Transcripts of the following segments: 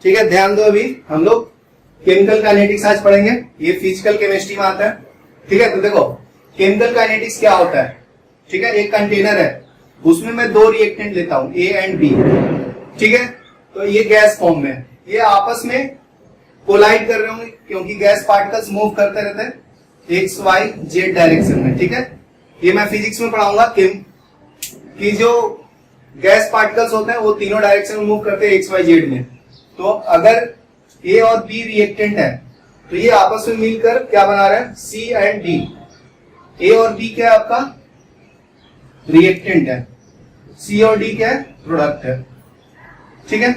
ठीक है, ध्यान दो। अभी हम लोग केमिकल काइनेटिक्स आज पढ़ेंगे, ये फिजिकल केमिस्ट्री में आता है। ठीक है, तो देखो केमिकल काइनेटिक्स क्या होता है। ठीक है, एक कंटेनर है, उसमें मैं दो रिएक्टेंट लेता हूं ए एंड बी। ठीक है, तो ये गैस फॉर्म में है, ये आपस में कोलाइड कर रहे होंगे क्योंकि गैस पार्टिकल्स मूव करते रहते हैं एक्स वाई जेड डायरेक्शन में। ठीक है, ये मैं फिजिक्स में पढ़ाऊंगा कि जो गैस पार्टिकल्स होते हैं वो तीनों डायरेक्शन में मूव करते हैं एक्स वाई जेड में। तो अगर ए और बी रिएक्टेंट है तो ये आपस में मिलकर क्या बना रहा है, सी एंड डी। ए और बी क्या है आपका रिएक्टेंट है, सी और डी क्या है प्रोडक्ट है। ठीक है,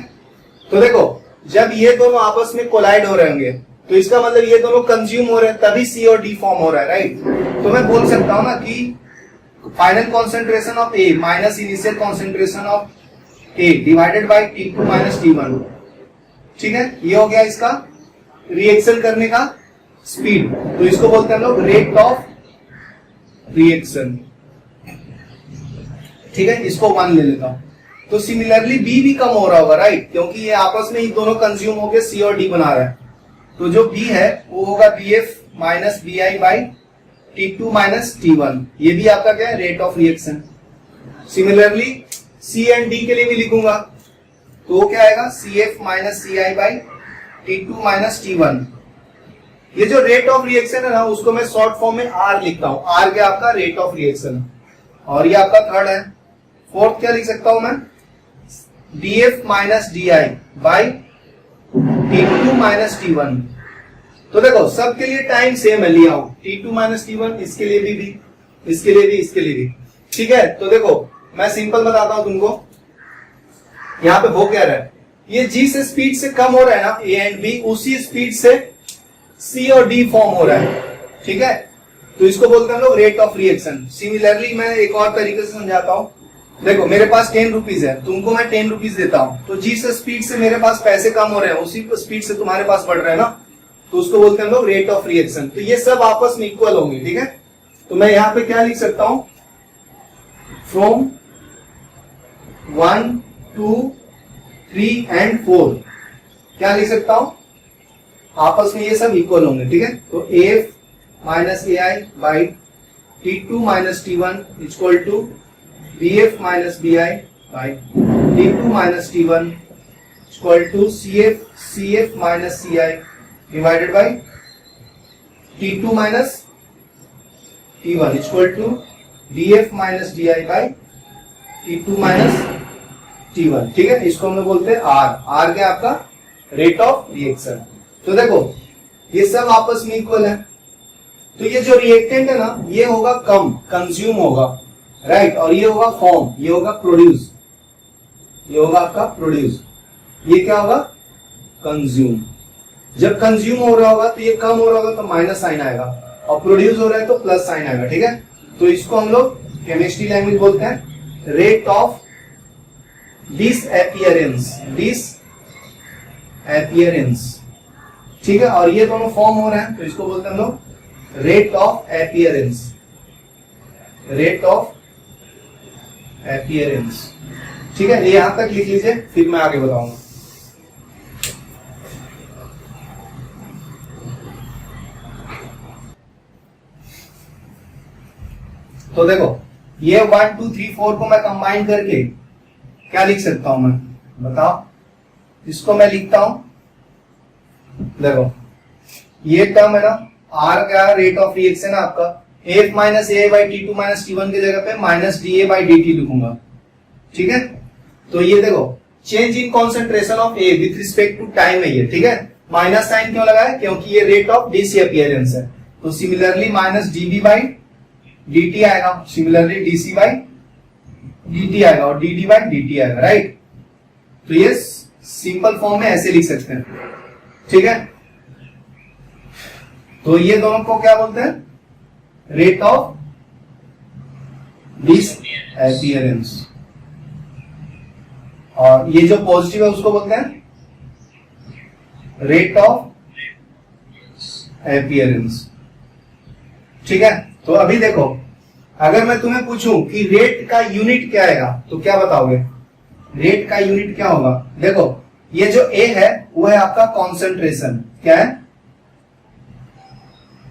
तो देखो जब ये दोनों आपस में कोलाइड हो रहे होंगे तो इसका मतलब ये दोनों कंज्यूम हो रहे हैं, तभी सी और डी फॉर्म हो रहा है, राइट। तो मैं बोल सकता हूं ना कि final concentration of A minus initial concentration of A divided by T2 minus T1। ठीक है, ये हो गया इसका रिएक्शन करने का स्पीड, तो इसको बोलते हैं हम लोग रेट ऑफ रिएक्शन। ठीक है, इसको 1 ले लेता हूं। तो सिमिलरली बी भी कम हो रहा होगा, राइट, क्योंकि ये आपस में ही दोनों कंज्यूम होकर सी और डी बना रहा है। तो जो बी है वो होगा BF minus BI by T2 minus T1। ये भी आपका क्या है rate of reaction. Similarly C and D के लिए भी लिखूंगा तो वो क्या आएगा CF minus CI by T2 minus T1। ये जो रेट ऑफ रिएक्शन है ना उसको मैं शॉर्ट फॉर्म में R लिखता हूं। R क्या आपका रेट ऑफ रिएक्शन, और ये आपका थर्ड है। फोर्थ क्या लिख सकता हूं मैं DF minus DI by T2 minus T1। तो देखो सबके लिए टाइम सेम है, लिया हूं T2 माइनस T1, इसके लिए भी, इसके लिए भी, इसके लिए भी। ठीक है, तो देखो मैं सिंपल बताता हूं तुमको, यहां पे हो क्या रहा है, ये जिस स्पीड से कम हो रहा है ना ए एंड बी, उसी स्पीड से सी और डी फॉर्म हो रहा है। ठीक है, तो इसको बोलते हैं हम लोग रेट ऑफ रिएक्शन। सिमिलरली मैं एक और तरीके से समझाता हूं। देखो मेरे पास 10 रुपीज है, तुमको मैं 10 रुपीज देता हूं, तो जिस स्पीड से मेरे पास पैसे कम हो रहे हैं उसी स्पीड से तुम्हारे पास बढ़ रहे हैं ना, तो उसको बोलते हैं हम लोग रेट ऑफ रिएक्शन। तो ये सब आपस में इक्वल होंगे। ठीक है, तो मैं यहां पे क्या लिख सकता हूं, फ्रॉम 1 2 3 एंड 4 क्या लिख सकता हूं, आपस में ये सब इक्वल होंगे। ठीक है, तो AF minus AI by T2 minus T1 equal to BF minus BI by T2 minus T1 equal to CF minus CI divided by T2 minus T1 equal to BF minus DI by T2 minus T1। ठीक है, इसको हम लोग बोलते हैं R क्या आपका rate of reaction. तो देखो ये सब आपस में इक्वल है, तो ये जो रिएक्टेंट है ना ये होगा कम, कंज्यूम होगा, राइट, और ये होगा फॉर्म, ये होगा प्रोड्यूस, ये होगा आपका प्रोड्यूस, ये क्या होगा कंज्यूम। जब कंज्यूम हो रहा होगा तो ये कम हो रहा होगा तो माइनस साइन आएगा, और प्रोड्यूस हो रहा है तो प्लस साइन आएगा। ठीक है, तो इसको हम लोग केमिस्ट्री लैंग्वेज बोलते हैं रेट ऑफ डिसअपीयरेंस। ठीक है, और ये दोनों फॉर्म हो रहे हैं तो इसको बोलते हैं हम लोग rate of appearance, rate of appearance. ठीक है, यहां तक लिख लीजिए, फिर मैं आगे बताऊंगा। तो देखो ये 1 2 3 4 को मैं कंबाइन करके क्या लिख सकता हूं, मैं बताओ, इसको मैं लिखता हूं, देखो ये टर्म है ना R क्या रेट ऑफ रिएक्शन है आपका, AF minus AI by T2 minus T1 की जगह पे माइनस DA बाई DT लिखूंगा। ठीक है, तो ये देखो change in concentration of A with respect to time है ये। ठीक है, माइनस साइन क्यों लगा है, क्योंकि ये रेट ऑफ डिसअपीयरेंस है, तो similarly minus DB by DT आएगा, सिमिलरली DC बाई DT आएगा, और DD बाई DT आएगा, राइट। तो ये सिंपल फॉर्म में ऐसे लिख सकते हैं। ठीक है, तो ये दोनों को क्या बोलते हैं, रेट ऑफ डिसअपीयरेंस, और ये जो पॉजिटिव है उसको बोलते हैं रेट ऑफ अपीयरेंस। ठीक है, तो अभी देखो अगर मैं तुम्हें पूछूं कि रेट का यूनिट क्या आएगा तो क्या बताओगे, रेट का यूनिट क्या होगा। देखो ये जो ए है वो है आपका कॉन्सेंट्रेशन, क्या है,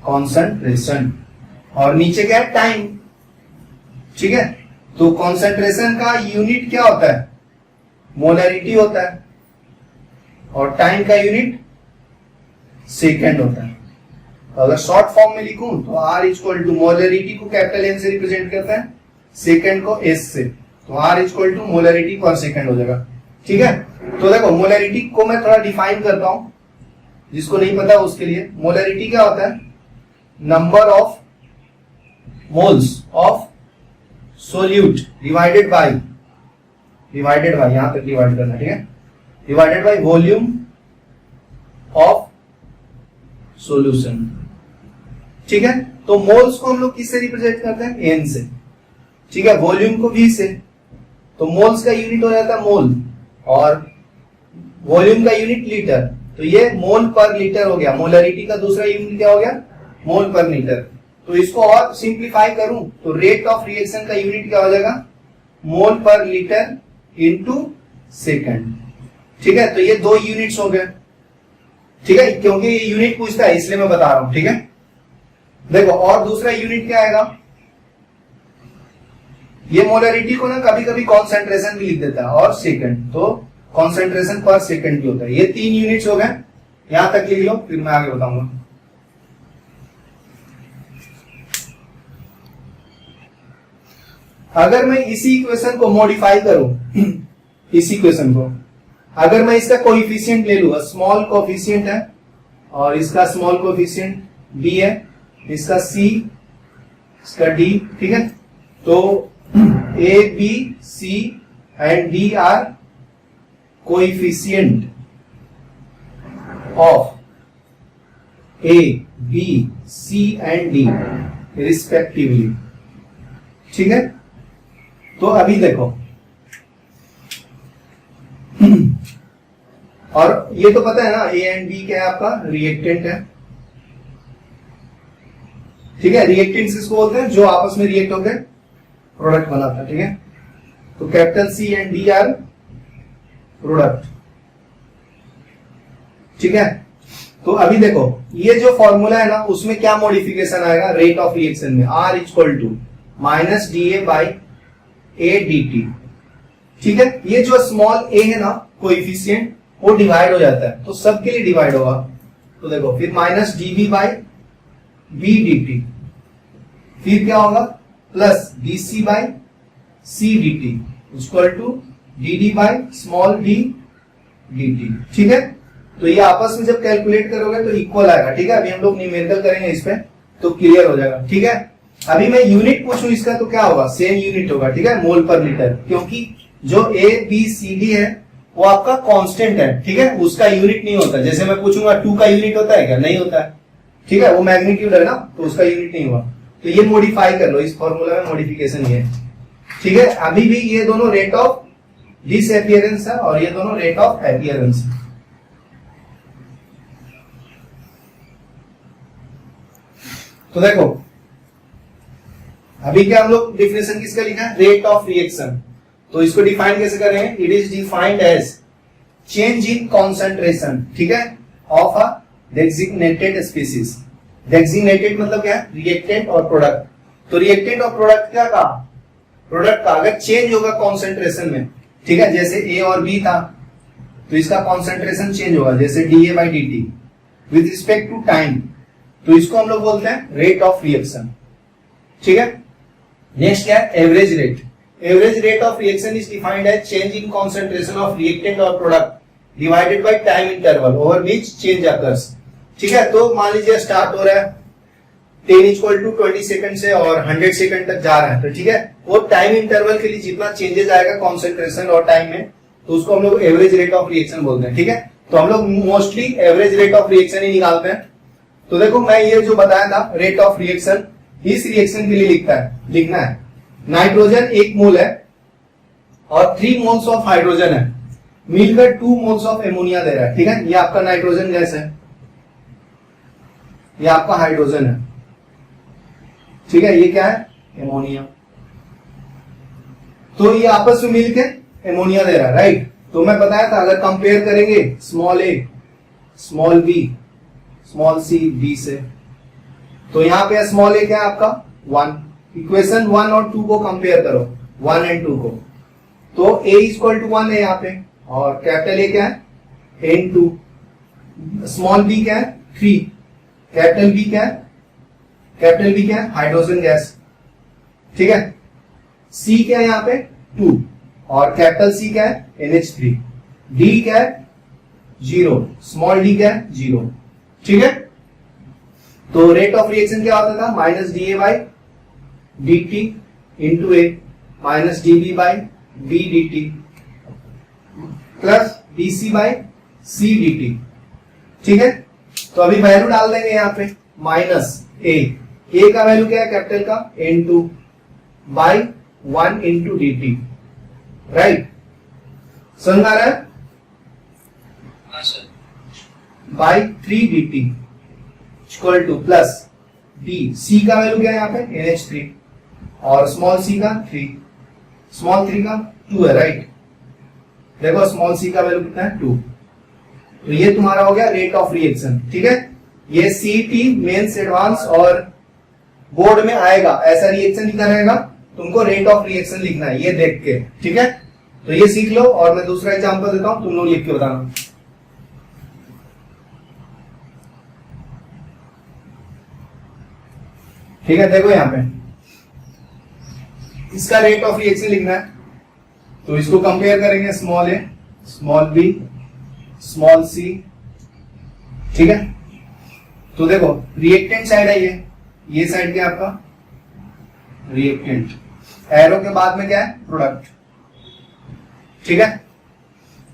कॉन्सेंट्रेशन, और नीचे क्या है, टाइम। ठीक है, तो कॉन्सेंट्रेशन का यूनिट क्या होता है, मोलरिटी होता है, और टाइम का यूनिट सेकेंड होता है। तो अगर शॉर्ट फॉर्म में लिखूं तो आर इक्वल टू, मोलरिटी को कैपिटल एन से रिप्रेजेंट करता है, सेकेंड को एस से, तो आर इक्वल टू मोलरिटी पर सेकेंड हो जाएगा। ठीक है, तो देखो मोलरिटी को मैं थोड़ा डिफाइन करता हूं, जिसको नहीं पता उसके लिए। मोलरिटी क्या होता है, number of moles of solute divided by, यहां तक डिवाइड करना, ठीक है, divided by volume of solution. ठीक है, तो मोल्स को हम लोग किससे रिप्रेजेंट करते हैं, एन से। ठीक है, वॉल्यूम को वी से, तो मोल्स का यूनिट हो जाता है मोल, और वॉल्यूम का यूनिट लीटर, तो ये मोल पर लीटर हो गया। मोलरिटी का दूसरा यूनिट क्या हो गया, मोल पर लीटर। तो इसको और सिंप्लीफाई करूं तो रेट ऑफ रिएक्शन का यूनिट क्या हो जाएगा, मोल पर लीटर इनटू सेकंड। ठीक है, तो ये दो यूनिट्स हो गए। ठीक है, क्योंकि ये यूनिट पूछता है इसलिए मैं बता रहा हूं। ठीक है, देखो और दूसरा यूनिट क्या आएगा, ये मोलरिटी को ना कभी कभी कॉन्सेंट्रेशन भी लिख देता है, और सेकंड, तो कॉन्सेंट्रेशन पर सेकंड भी होता है। ये 3 यूनिट्स हो गए, यहां तक लिख लो, फिर मैं आगे बताऊंगा। अगर मैं इसी इक्वेशन को मॉडिफाई करूं, इस इक्वेशन को अगर मैं इसका कोएफिशिएंट ले लूं, स्मॉल कोएफिशिएंट है, और इसका स्मॉल कोएफिशिएंट b है, इसका c, इसका d। ठीक है, तो a b c and d are coefficient of a b c and d respectively. ठीक है, तो अभी देखो, और ये तो पता है ना, ए एंड बी क्या है, आपका रिएक्टेंट है। ठीक है, रिएक्टेंट किसको बोलते हैं, जो आपस में रिएक्ट होकर प्रोडक्ट बनाता है। ठीक है, तो capital C and D are product. ठीक है, तो अभी देखो ये जो फॉर्मूला है ना, उसमें क्या मॉडिफिकेशन आएगा, रेट ऑफ रिएक्शन में R equal to minus D A by A D T. ठीक है, ये जो स्मॉल ए है ना कोएफिशिएंट, वो डिवाइड हो जाता है, तो सबके लिए डिवाइड होगा। तो देखो फिर minus DB by B D T, फिर क्या होगा, plus D C by C D T equal to D D by small D D T. ठीक है, तो ये आपस में जब कैलकुलेट करोगे तो इक्वल आएगा। ठीक है, अभी हम लोग न्यूमेरिकल करेंगे इस पे, तो क्लियर हो जाएगा। ठीक है, अभी मैं यूनिट पूछूं इसका तो क्या होगा, सेम यूनिट होगा। ठीक है, मोल पर लीटर, क्योंकि जो ए बी सी डी है वो आपका कांस्टेंट है। ठीक है, उसका यूनिट नहीं होता। जैसे मैं पूछूंगा 2 का यूनिट होता है क्या, नहीं होता है। ठीक है, वो मैग्नीट्यूड है ना, तो उसका यूनिट नहीं हुआ। तो ये मॉडिफाई कर लो, इस फॉर्मूला में मॉडिफिकेशन ये। ठीक है, अभी भी ये दोनों रेट ऑफ डिसअपियरेंस है और ये दोनों रेट ऑफ अपीयरेंस है। तो देखो अभी क्या हम लोग डिफिनेशन किसका लिखा है, रेट ऑफ रिएक्शन। तो इसको डिफाइन कैसे करेंगे, it is defined as change in concentration, ठीक है, of a designated species. Designated मतलब क्या है, रिएक्टेंट और प्रोडक्ट। तो रिएक्टेंट और प्रोडक्ट क्या कहा, प्रोडक्ट का अगर चेंज होगा कॉन्सेंट्रेशन में, ठीक है, जैसे ए और बी था तो इसका कॉन्सेंट्रेशन चेंज होगा, जैसे D A by D T with respect to time, तो इसको हम लोग बोलते हैं रेट ऑफ रिएक्शन। ठीक है, नेक्स्ट क्या है, average rate. Average rate of reaction is defined as change in concentration of reactant और product divided by time interval over which change occurs. ठीक है, तो मान लीजिए स्टार्ट हो रहा है 10 इक्वल टू 20 सेकंड से और 100 सेकंड तक जा रहा है, तो ठीक है, वो टाइम इंटरवल के लिए जितना चेंजेस आएगा कॉन्सेंट्रेशन और टाइम में, तो उसको हम लोग एवरेज रेट ऑफ रिएक्शन बोलते हैं। ठीक है, तो हम लोग mostly average rate of reaction ही निकालते हैं। तो देखो मैं ये जो बताया था रेट ऑफ रिएक्शन, इस रिएक्शन के लिए लिखना है नाइट्रोजन 1 मोल है और 3 मोल्स ऑफ हाइड्रोजन है, मिलकर 2 मोल्स ऑफ एमोनिया दे रहा है। ठीक है, ये आपका नाइट्रोजन गैस है, ये आपका हाइड्रोजन है। ठीक है, ये क्या है, एमोनिया। तो ये आपस में मिलकर एमोनिया दे रहा है, राइट। तो मैं बताया था अगर कंपेयर करेंगे small A small B small C B से, तो यहाँ पे स्मॉल ए क्या है आपका 1। इक्वेशन 1 और 2 को कंपेयर करो, 1 एंड 2 को, तो a इक्वल टू 1 है यहाँ पे, और कैपिटल ए क्या है n2, स्मॉल b क्या है 3, कैपिटल b क्या है, कैपिटल B क्या है हाइड्रोजन गैस, ठीक है। C क्या है यहाँ पे 2, और कैपिटल C क्या है NH3, D क्या है 0, स्मॉल d क्या है 0, ठीक है। तो रेट ऑफ रिएक्शन क्या होता था minus DA by DT into A minus DB by B DT plus DC by C DT, ठीक है। तो अभी वैल्यू डाल देंगे यहाँ पे माइनस ए का वैल्यू क्या है कैपिटल का n2 by 1 into dt, right, समझ आ रहा है, by 3 dt equal two plus d, c का वैल्यू क्या है यहाँ पे NH3 और स्मॉल c का 3, स्मॉल 3 का 2 है, राइट। देखो स्मॉल c का वैल्यू कितना है 2, तो ये तुम्हारा हो गया रेट ऑफ रिएक्शन, ठीक है। ये CT मेंस एडवांस और बोर्ड में आएगा, ऐसा रिएक्शन लिखा रहेगा, तुमको रेट ऑफ रिएक्शन लिखना है ये देख के, ठीक है। तो ये सीख लो, और मैं दूसरा एग्जांपल देता हूं, तुम लोग लिख के बताना, ठीक है। देखो यहां पे इसका रेट ऑफ रिएक्शन लिखना है, तो इसको कंपेयर करेंगे small A small B small सी, ठीक है। तो देखो रिएक्टेंट साइड है ये साइड क्या है आपका रिएक्टेंट, एरो के बाद में क्या है प्रोडक्ट, ठीक है।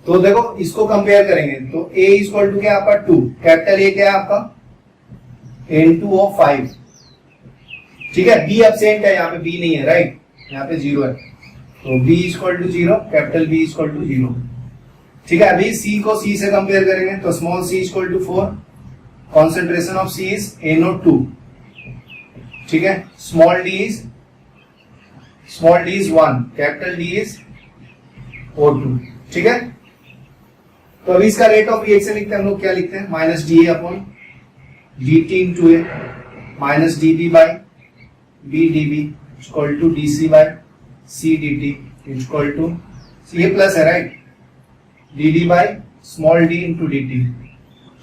तो देखो इसको कंपेयर करेंगे, तो A इक्वल टू क्या आपका 2, कैपिटल A क्या है आपका N2O5, ठीक है। B एब्सेंट है, यहाँ पे B नहीं है, राइट, यहाँ पे 0 है, तो B equal to 0, capital B equal to 0, ठीक है। अभी C को C से कंपेयर करेंगे, तो small c equal to 4, concentration of C is NO2, ठीक है। Small d is 1, capital D is O2, ठीक है। तो अभी इसका रेट ऑफ रिएक्शन लिखते हैं हम लोग, क्या लिखते हैं minus DA upon DT into A minus DB by B DB equal to DC by C DT equal to, ये प्लस है right, DD by small d into DT,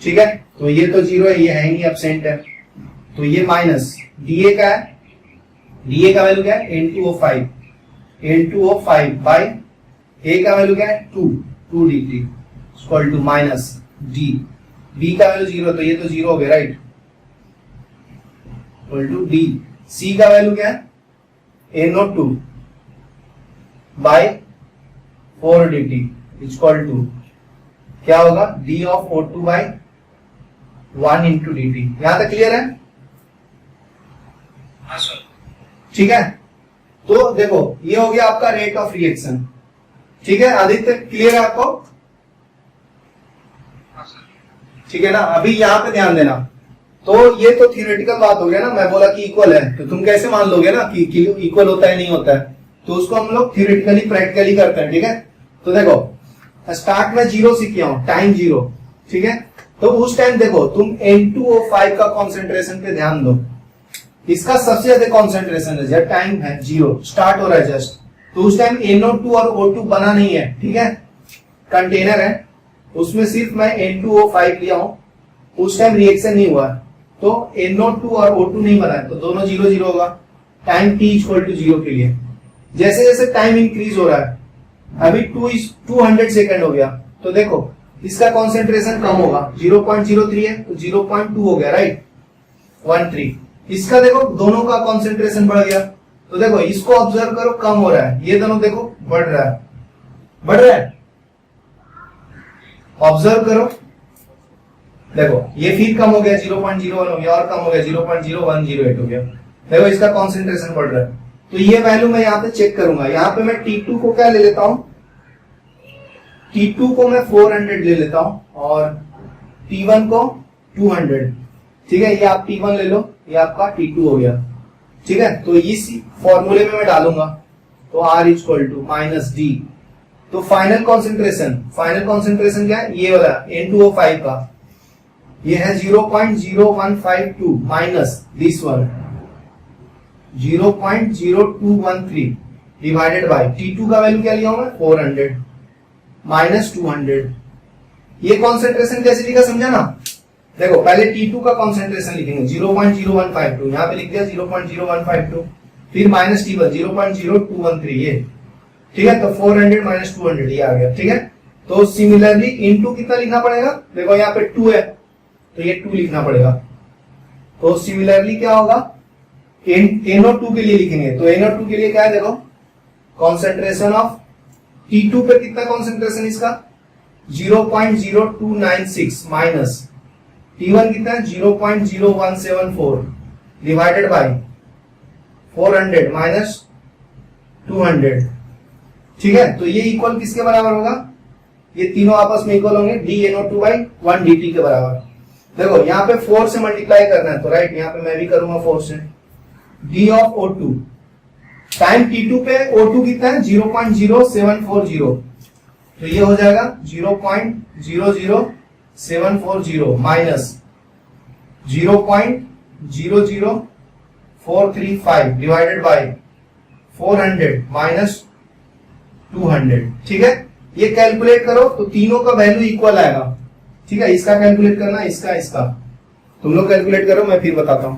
ठीक है। तो ये तो 0 है, ये है नहीं, एब्सेंट है, तो ये माइनस DA का है, DA का वैल्यू क्या है N2O5 बाई A का वैल्यू क्या है 2 dt equal to minus D, B का वैल्यू 0, तो ये तो 0 हो गया, right, equal to D, C का वैल्यू क्या है NO2 by 4 dt equal to क्या होगा D of O2 by 1 into dt। यहां तक क्लियर है, ठीक है। तो देखो ये हो गया आपका रेट ऑफ रिएक्शन, ठीक है। आदित्य क्लियर है आपको, ठीक है ना। अभी यहाँ पे ध्यान देना, तो ये तो थियोरेटिकल बात हो गया ना, मैं बोला कि इक्वल है, तो तुम कैसे मान लोगे ना कि इक्वल होता है नहीं होता है, तो उसको हम लोग थियोरेटिकली प्रैक्टिकली करते हैं, ठीक है। तो देखो स्टार्ट में 0 से किया हूं, टाइम 0, ठीक है। तो उस टाइम देखो तुम N2O5 का कॉन्सेंट्रेशन पे ध्यान दो, इसका सबसे ज्यादा कॉन्सेंट्रेशन है जब टाइम है 0, स्टार्ट हो रहा है जस्ट, तो उस टाइम NO2 और O2 बना नहीं है, ठीक है, कंटेनर है, उसमें सिर्फ मैं N2O5 लिया हूं, उस टाइम रिएक्शन नहीं हुआ, तो NO2 और O2 नहीं बना है, तो दोनों 0 होगा, टाइम t इक्वल टू 0 के लिए। जैसे जैसे टाइम इंक्रीज हो रहा है, अभी 200 सेकंड हो गया, तो देखो इसका कॉन्सेंट्रेशन कम होगा, 0.03 है तो 0.2 हो गया, राइट, 13। इसका देखो दोनों का कॉन्सेंट्रेशन बढ़ गया, तो देखो इसको ऑब्जर्व करो, कम हो रहा है, ये दोनों देखो बढ़ रहा है, ऑब्जर्व करो, देखो ये फिर कम हो गया 0.01 हो गया, और कम हो गया 0.0108 हो गया, देखो इसका कॉन्सेंट्रेशन बढ़ रहा है। तो ये वैल्यू मैं यहाँ पे चेक करूंगा, यहाँ पे मैं T2 को क्या ले लेता हूं, T2 को मैं 400 ले लेता हूं, और T1 को 200, ठीक है। ये आप T1 ले लो, ये आपका T2 हो गया, ठीक है। तो इस फॉर्मूले में मैं डालूंगा, तो R equal to minus D तो फाइनल कॉन्सेंट्रेशन क्या है, ये वाला N2O5 का, ये है 0.0152 minus this one 0.0213 divided by T2 का वैल्यू क्या लिया हूं मैं 400 माइनस 200। ये कॉन्सेंट्रेशन कैसे लिखा समझा ना, देखो पहले T2 का कॉन्सेंट्रेशन लिखेंगे 0.0152, यहां पे लिख दिया 0.0152, फिर माइनस T1 0.0213 ये, ठीक है। तो 400 माइनस 200 ये आ गया, ठीक है। तो सिमिलरली इनटू कितना लिखना पड़ेगा, देखो यहाँ पे 2 है तो ये 2 लिखना पड़ेगा। तो सिमिलरली क्या होगा, NO2 के लिए लिखेंगे, तो NO2 के लिए क्या है, देखो कॉन्सेंट्रेशन ऑफ T2 पे कितना कॉन्सेंट्रेशन इसका 0.0296 माइनस T1 कितना है 0.0174 डिवाइडेड बाय 400 माइनस 200, ठीक है। तो ये इक्वल किसके बराबर होगा, ये तीनों आपस में इक्वल होंगे dNO2/1 dt के बराबर। देखो यहाँ पे 4 से मल्टीप्लाई करना है तो राइट यहाँ पे मैं भी करूंगा 4 से, d of O2 time T2 पे O2 कितना है 0.0740, तो ये हो जाएगा 0.00740 माइनस 0.00435 डिवाइडेड बाय 400 माइनस 200, ठीक है। ये कैलकुलेट करो तो तीनों का वैल्यू इक्वल आएगा, ठीक है। इसका कैलकुलेट करना, इसका तुम लोग कैलकुलेट करो, मैं फिर बताता हूं।